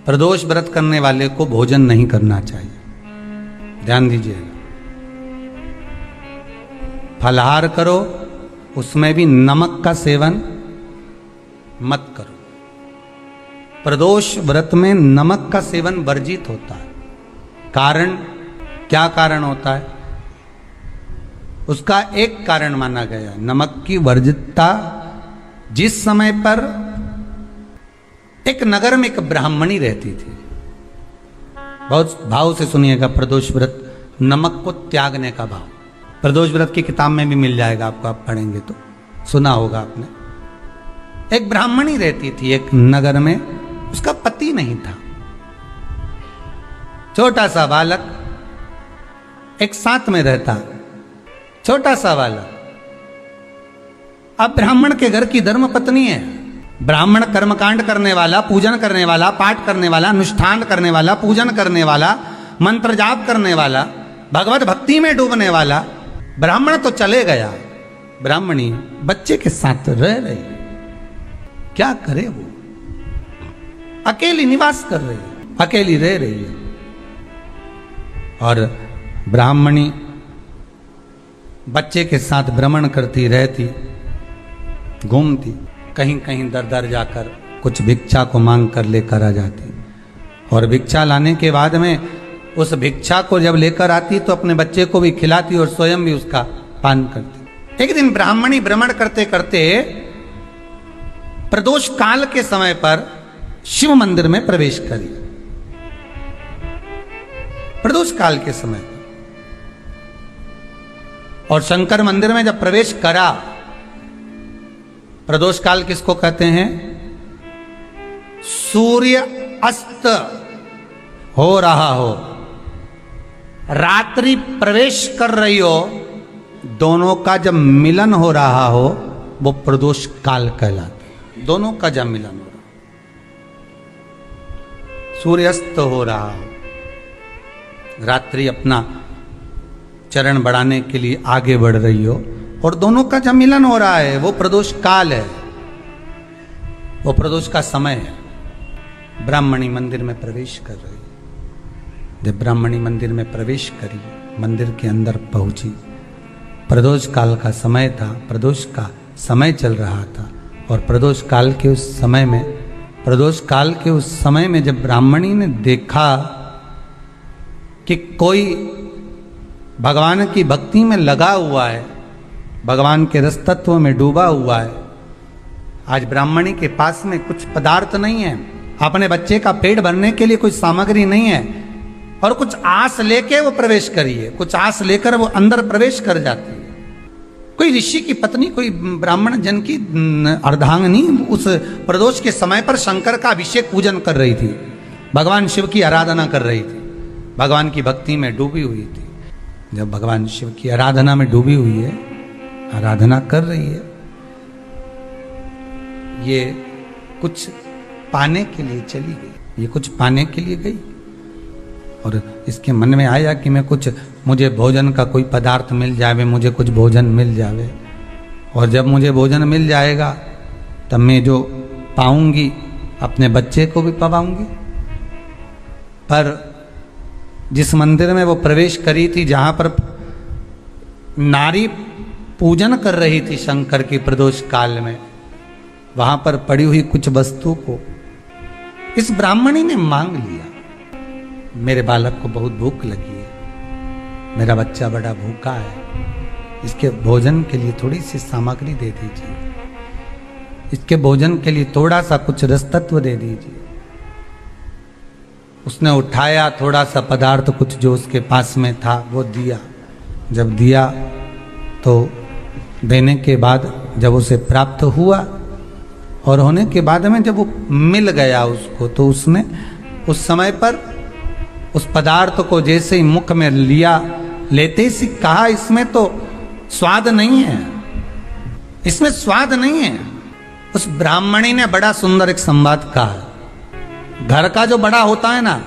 प्रदोष व्रत करने वाले को भोजन नहीं करना चाहिए, ध्यान दीजिएगा। फलाहार करो, उसमें भी नमक का सेवन मत करो। प्रदोष व्रत में नमक का सेवन वर्जित होता है। कारण, क्या कारण होता है? उसका एक कारण माना गया नमक की वर्जितता। जिस समय पर एक नगर में एक ब्राह्मणी रहती थी, बहुत भाव से सुनिएगा, प्रदोष व्रत नमक को त्यागने का भाव। प्रदोष व्रत की किताब में भी मिल जाएगा आपको, आप पढ़ेंगे तो सुना होगा आपने। एक ब्राह्मणी रहती थी एक नगर में, उसका पति नहीं था। छोटा सा बालक एक साथ में रहता, छोटा सा बालक। अब ब्राह्मण के घर की धर्म पत्नी है, ब्राह्मण कर्मकांड करने वाला, पूजन करने वाला, पाठ करने वाला, अनुष्ठान करने वाला, पूजन करने वाला, मंत्र जाप करने वाला, भगवत भक्ति में डूबने वाला। ब्राह्मण तो चले गया, ब्राह्मणी बच्चे के साथ रह रही, क्या करे वो? अकेली निवास कर रही है, अकेली रह रही है। और ब्राह्मणी बच्चे के साथ भ्रमण करती रहती, घूमती, कहीं कहीं दर दर जाकर कुछ भिक्षा को मांग कर लेकर आ जाती। और भिक्षा लाने के बाद में उस भिक्षा को जब लेकर आती तो अपने बच्चे को भी खिलाती और स्वयं भी उसका पान करती। एक दिन ब्राह्मणी भ्रमण करते करते प्रदोष काल के समय पर शिव मंदिर में प्रवेश करी। प्रदोष काल के समय पर, और शंकर मंदिर में जब प्रवेश करा, प्रदोष काल किसको कहते हैं? सूर्य अस्त हो रहा हो, रात्रि प्रवेश कर रही हो, दोनों का जब मिलन हो रहा हो वो प्रदोष काल कहलाता है। दोनों का जब मिलन हो रहा, सूर्यास्त हो रहा हो, रात्रि अपना चरण बढ़ाने के लिए आगे बढ़ रही हो, और दोनों का जब मिलन हो रहा है, वो प्रदोष काल है, वो प्रदोष का समय है। ब्राह्मणी मंदिर में प्रवेश कर रही। जब ब्राह्मणी मंदिर में प्रवेश करी, मंदिर के अंदर पहुंची, प्रदोष काल का समय था, प्रदोष का समय चल रहा था। और प्रदोष काल के उस समय में, प्रदोष काल के उस समय में जब ब्राह्मणी ने देखा कि कोई भगवान की भक्ति में लगा हुआ है, भगवान के रस तत्व में डूबा हुआ है, आज ब्राह्मणी के पास में कुछ पदार्थ नहीं है, अपने बच्चे का पेट भरने के लिए कोई सामग्री नहीं है, और कुछ आस लेके वो प्रवेश करी है, कुछ आस लेकर वो अंदर प्रवेश कर जाती है। कोई ऋषि की पत्नी, कोई ब्राह्मण जन की अर्धांगिनी उस प्रदोष के समय पर शंकर का अभिषेक पूजन कर रही थी, भगवान शिव की आराधना कर रही थी, भगवान की भक्ति में डूबी हुई थी। जब भगवान शिव की आराधना में डूबी हुई है, आराधना कर रही है, ये कुछ पाने के लिए चली गई, ये कुछ पाने के लिए गई, और इसके मन में आया कि मैं कुछ, मुझे भोजन का कोई पदार्थ मिल जावे, मुझे कुछ भोजन मिल जावे, और जब मुझे भोजन मिल जाएगा तब मैं जो पाऊंगी अपने बच्चे को भी पाऊंगी। पर जिस मंदिर में वो प्रवेश करी थी, जहां पर नारी पूजन कर रही थी शंकर की प्रदोष काल में, वहां पर पड़ी हुई कुछ वस्तु को इस ब्राह्मणी ने मांग लिया। मेरे बालक को बहुत भूख लगी है, मेरा बच्चा बड़ा भूखा है, इसके भोजन के लिए थोड़ी सी सामग्री दे दीजिए, इसके भोजन के लिए थोड़ा सा कुछ रस तत्व दे दीजिए। उसने उठाया थोड़ा सा पदार्थ, कुछ जो उसके पास में था वो दिया। जब दिया तो देने के बाद जब उसे प्राप्त हुआ, और होने के बाद में जब वो मिल गया उसको, तो उसने उस समय पर उस पदार्थ को जैसे ही मुख में लिया, लेते ही कहा, इसमें तो स्वाद नहीं है, इसमें स्वाद नहीं है। उस ब्राह्मणी ने बड़ा सुंदर एक संवाद कहा। घर का जो बड़ा होता है ना,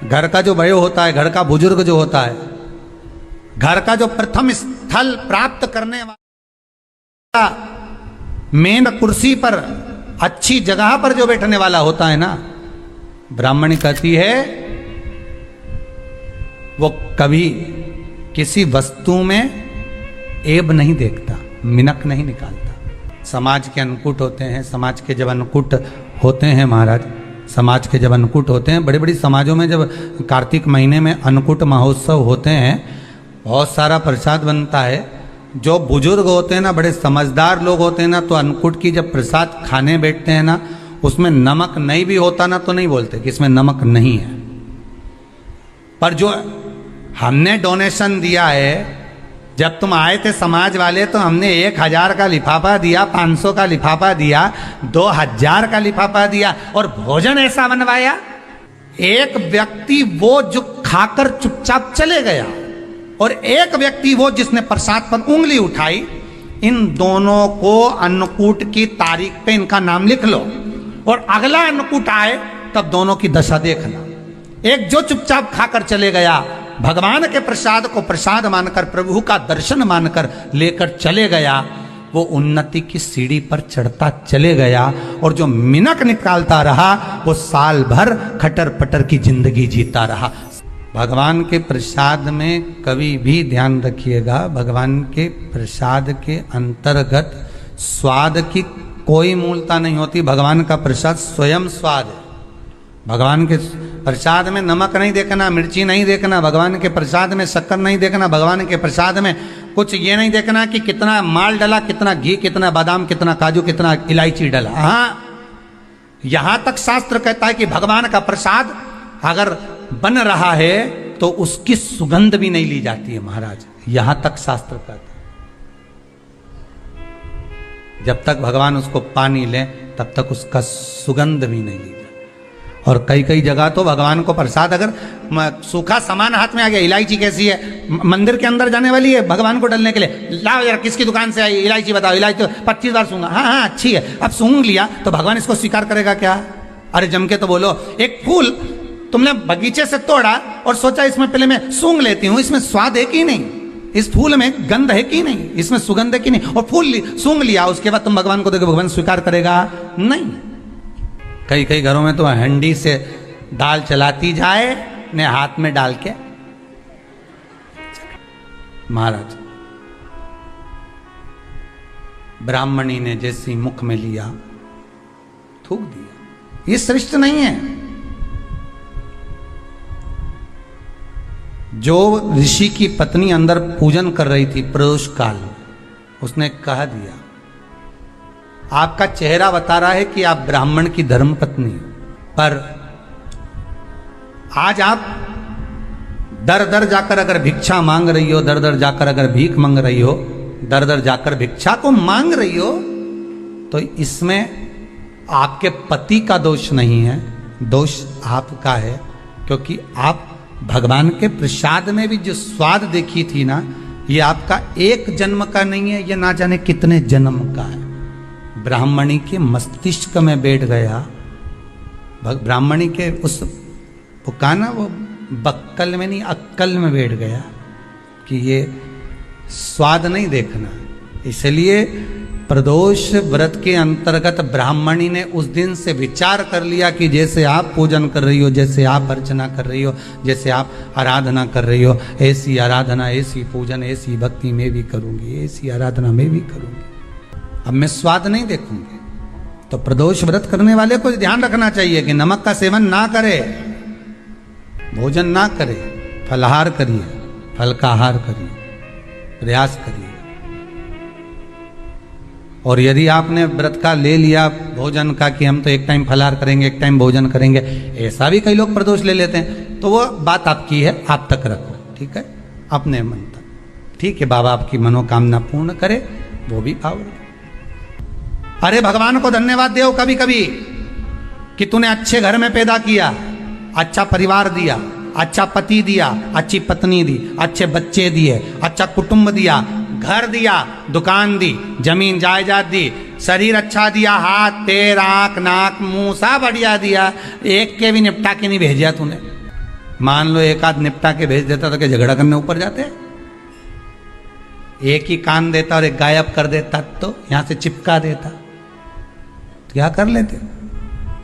घर का जो बड़े होता है, घर का बुजुर्ग जो होता है, घर का जो प्रथम स्थल प्राप्त करने वाला, मेन कुर्सी पर, अच्छी जगह पर जो बैठने वाला होता है ना, ब्राह्मणी कहती है वो कभी किसी वस्तु में ऐब नहीं देखता, मिनक नहीं निकालता। समाज के अन्नकूट होते हैं, समाज के जब अन्नकूट होते हैं महाराज, समाज के जब अन्नकूट होते हैं, बड़ी बड़ी समाजों में जब कार्तिक महीने में अन्नकूट महोत्सव होते हैं, बहुत सारा प्रसाद बनता है। जो बुजुर्ग होते हैं ना, बड़े समझदार लोग होते हैं ना, तो अन्नकूट की जब प्रसाद खाने बैठते हैं ना, उसमें नमक नहीं भी होता ना, तो नहीं बोलते कि इसमें नमक नहीं है। पर जो हमने डोनेशन दिया है, जब तुम आए थे समाज वाले, तो हमने 1000 का लिफाफा दिया, 500 का लिफाफा दिया, 2000 का लिफाफा दिया, और भोजन ऐसा बनवाया। एक व्यक्ति वो जो खाकर चुपचाप चले गया, और एक व्यक्ति वो जिसने प्रसाद पर उंगली उठाई। इन दोनों को अन्नकूट की तारीख पे इनका नाम लिख लो, और अगला अन्नकूट आए तब दोनों की दशा देखना। एक जो चुपचाप खाकर चले गया, भगवान के प्रसाद को प्रसाद मानकर, प्रभु का दर्शन मानकर लेकर चले गया, वो उन्नति की सीढ़ी पर चढ़ता चले गया। और जो मिनक निकालता रहा, वो साल भर खटर पटर की जिंदगी जीता रहा। भगवान के प्रसाद में कभी भी ध्यान रखिएगा, भगवान के प्रसाद के अंतर्गत स्वाद की कोई मूलता नहीं होती। भगवान का प्रसाद स्वयं स्वाद है। भगवान के प्रसाद में नमक नहीं देखना, मिर्ची नहीं देखना, भगवान के प्रसाद में शक्कर नहीं देखना, भगवान के प्रसाद में कुछ ये नहीं देखना कि कितना माल डला, कितना घी, कितना बादाम, कितना काजू, कितना इलायची डला। हाँ, यहां तक शास्त्र कहता है कि भगवान का प्रसाद अगर बन रहा है तो उसकी सुगंध भी नहीं ली जाती है महाराज। यहां तक शास्त्र कहता है। जब तक भगवान उसको पानी ले तब तक उसका सुगंध भी नहीं ली जाती। और कई कई जगह तो भगवान को प्रसाद अगर सूखा सामान हाथ में आ गया, इलायची कैसी है, मंदिर के अंदर जाने वाली है भगवान को डलने के लिए, लाओ यार किसकी दुकान से आई इलायची बताओ, इलायची तो 25 बार सूंघा, हाँ हाँ अच्छी है, अब सूंघ लिया तो भगवान इसको स्वीकार करेगा क्या? अरे जम के तो बोलो। एक फूल तुमने बगीचे से तोड़ा और सोचा इसमें पहले मैं सूंघ लेती हूँ, इसमें स्वाद है कि नहीं, इस फूल में गंध है कि नहीं, इसमें सुगंध है कि नहीं, और फूल सूंघ लिया, उसके बाद तुम भगवान को देखो, भगवान स्वीकार करेगा नहीं। कई कई घरों में तो हंडी से दाल चलाती जाए ने हाथ में डाल के। महाराज ब्राह्मणी ने जैसी मुख में लिया थूक दिया। ये श्रेष्ठ नहीं है। जो ऋषि की पत्नी अंदर पूजन कर रही थी प्रदोष काल में, उसने कह दिया, आपका चेहरा बता रहा है कि आप ब्राह्मण की धर्म पत्नी, पर आज आप दर दर जाकर अगर भिक्षा मांग रही हो, दर दर जाकर अगर भीख मांग रही हो, दर दर जाकर भिक्षा को मांग रही हो, तो इसमें आपके पति का दोष नहीं है, दोष आपका है। क्योंकि आप भगवान के प्रसाद में भी जो स्वाद देखी थी ना, ये आपका एक जन्म का नहीं है, ये ना जाने कितने जन्म का है। ब्राह्मणी के मस्तिष्क में बैठ गया, ब्राह्मणी के उस वो कहा ना, वो बक्कल में नहीं अक्कल में बैठ गया कि ये स्वाद नहीं देखना। इसलिए प्रदोष व्रत के अंतर्गत ब्राह्मणी ने उस दिन से विचार कर लिया कि जैसे आप पूजन कर रही हो, जैसे आप अर्चना कर रही हो, जैसे आप आराधना कर रही हो, ऐसी आराधना, ऐसी पूजन, ऐसी भक्ति मैं भी करूंगी, ऐसी आराधना मैं भी करूंगी। अब मैं स्वाद नहीं देखूंगी। तो प्रदोष व्रत करने वाले को ध्यान रखना चाहिए कि नमक का सेवन ना करे, भोजन ना करे, फलाहार करिए, फल का आहार करिए, प्रयास करिए। और यदि आपने व्रत का ले लिया भोजन का कि हम तो एक टाइम फलाहार करेंगे, एक टाइम भोजन करेंगे, ऐसा भी कई लोग प्रदोष ले लेते हैं, तो वो बात आपकी है, आप तक रखो, ठीक है, अपने मन तक। ठीक है, बाबा आपकी मनोकामना पूर्ण करे, वो भी भाव रखे। अरे भगवान को धन्यवाद दो कभी कभी कि तूने अच्छे घर में पैदा किया, अच्छा परिवार दिया, अच्छा पति दिया, अच्छी पत्नी दी, अच्छे बच्चे दिए, अच्छा कुटुंब दिया, घर दिया, दुकान दी, जमीन जायदाद दी, शरीर अच्छा दिया, हाथ पैर आंख नाक मुंह सब बढ़िया दिया, एक के भी निपटा के नहीं भेजा तूने। मान लो एक आध निपटा के भेज देता तो क्या झगड़ा करने ऊपर जाते? एक ही कान देता और एक गायब कर देता तो यहां से चिपका देता, क्या कर लेते?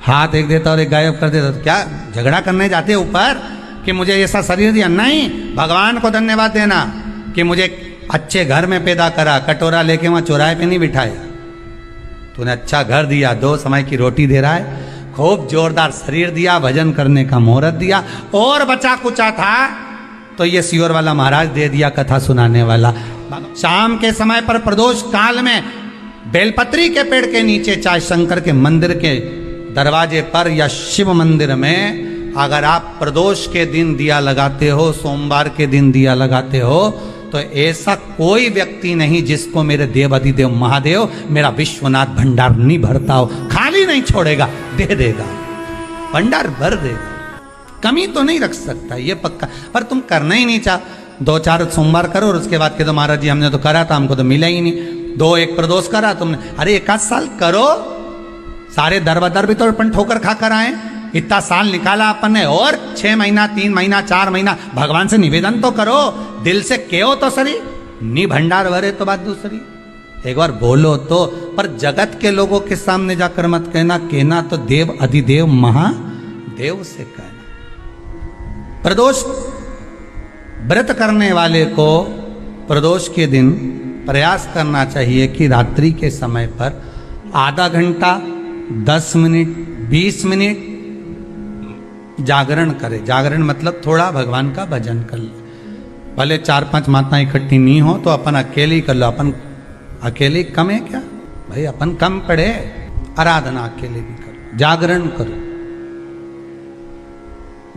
हाथ एक देता और एक गायब कर देता, तो क्या झगड़ा करने जाते ऊपर कि मुझे ऐसा शरीर दिया? नहीं, भगवान को धन्यवाद देना कि मुझे अच्छे घर में पैदा करा, कटोरा लेके वहां चौराहे पे नहीं बिठाया। तूने अच्छा घर दिया, 2 समय की रोटी दे रहा है, खूब जोरदार शरीर दिया, भजन करने का मुहूर्त दिया, और बचा कुचा था तो ये सियोर वाला महाराज दे दिया, कथा सुनाने वाला। शाम के समय पर प्रदोष काल में बेलपत्री के पेड़ के नीचे, चाहे शंकर के मंदिर के दरवाजे पर या शिव मंदिर में, अगर आप प्रदोष के दिन दिया लगाते हो, सोमवार के दिन दिया लगाते हो, तो ऐसा कोई व्यक्ति नहीं जिसको मेरे देव अधिदेव महादेव मेरा विश्वनाथ भंडार नहीं भरता हो। खाली नहीं छोड़ेगा, दे देगा, भंडार भर देगा, कमी तो नहीं रख सकता, ये पक्का। पर तुम करना ही नहीं चाह, 2-4 सोमवार करो और उसके बाद के तो महाराज जी हमने तो करा था, हमको तो मिला ही नहीं। 2-1 प्रदोष करा तुमने, अरे 1 आध साल करो, सारे दर बदर भी तो अपन ठोकर खा कर आए, इतना साल निकाला अपन ने, और 6 महीना 3 महीना 4 महीना भगवान से निवेदन तो करो, दिल से कहो तो सरी, नी भंडार भरे तो बात दूसरी, एक बार बोलो तो। पर जगत के लोगों के सामने जाकर मत कहना, कहना तो देव अधिदेव महादेव से कहना। प्रदोष व्रत करने वाले को प्रदोष के दिन प्रयास करना चाहिए कि रात्रि के समय पर आधा घंटा, 10 मिनट, 20 मिनट जागरण करे। जागरण मतलब थोड़ा भगवान का भजन कर ले। भले 4-5 माताएं इकट्ठी नहीं हो तो अपन अकेले ही कर लो। अपन अकेले कम है क्या भाई? अपन कम पड़े, आराधना अकेले भी करो, जागरण करो।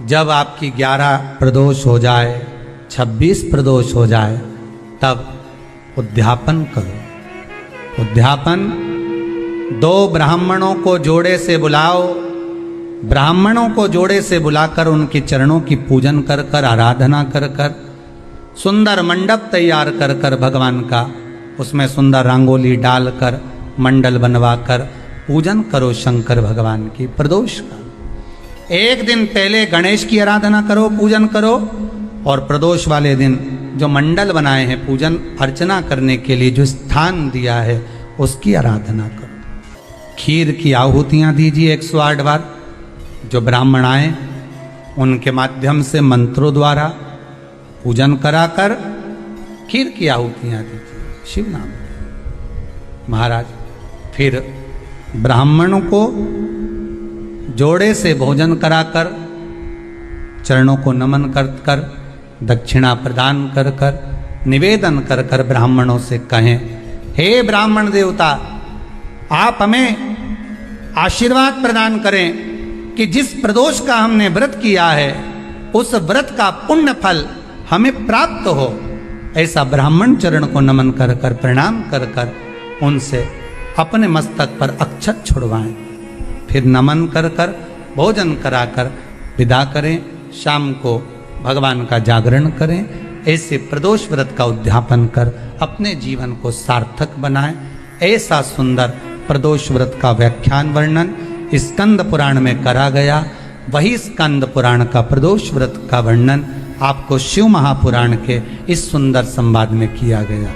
जब आपकी 11 प्रदोष हो जाए, 26 प्रदोष हो जाए, तब उद्यापन करो। उद्यापन 2 ब्राह्मणों को जोड़े से बुलाओ, ब्राह्मणों को जोड़े से बुलाकर उनके चरणों की पूजन कर कर, आराधना कर कर, सुंदर मंडप तैयार कर कर भगवान का, उसमें सुंदर रंगोली डालकर, मंडल बनवाकर पूजन करो शंकर भगवान की प्रदोष का। एक दिन पहले गणेश की आराधना करो, पूजन करो, और प्रदोष वाले दिन जो मंडल बनाए हैं पूजन अर्चना करने के लिए, जो स्थान दिया है उसकी आराधना करो। खीर की आहुतियाँ दीजिए 108 बार। जो ब्राह्मण आए उनके माध्यम से मंत्रों द्वारा पूजन कराकर खीर की आहुतियाँ दीजिए शिव नाम महाराज। फिर ब्राह्मणों को जोड़े से भोजन कराकर, चरणों को नमन कर कर, दक्षिणा प्रदान कर कर, निवेदन कर कर ब्राह्मणों से कहें, हे ब्राह्मण देवता, आप हमें आशीर्वाद प्रदान करें कि जिस प्रदोष का हमने व्रत किया है उस व्रत का पुण्य फल हमें प्राप्त हो। ऐसा ब्राह्मण चरण को नमन कर कर, प्रणाम कर कर उनसे अपने मस्तक पर अक्षत छुड़वाएं। फिर नमन कर कर, भोजन कराकर विदा करें। शाम को भगवान का जागरण करें। ऐसे प्रदोष व्रत का उद्यापन कर अपने जीवन को सार्थक बनाएं। ऐसा सुंदर प्रदोष व्रत का व्याख्यान वर्णन स्कंद पुराण में करा गया। वही स्कंद पुराण का प्रदोष व्रत का वर्णन आपको शिव महापुराण के इस सुंदर संवाद में किया गया।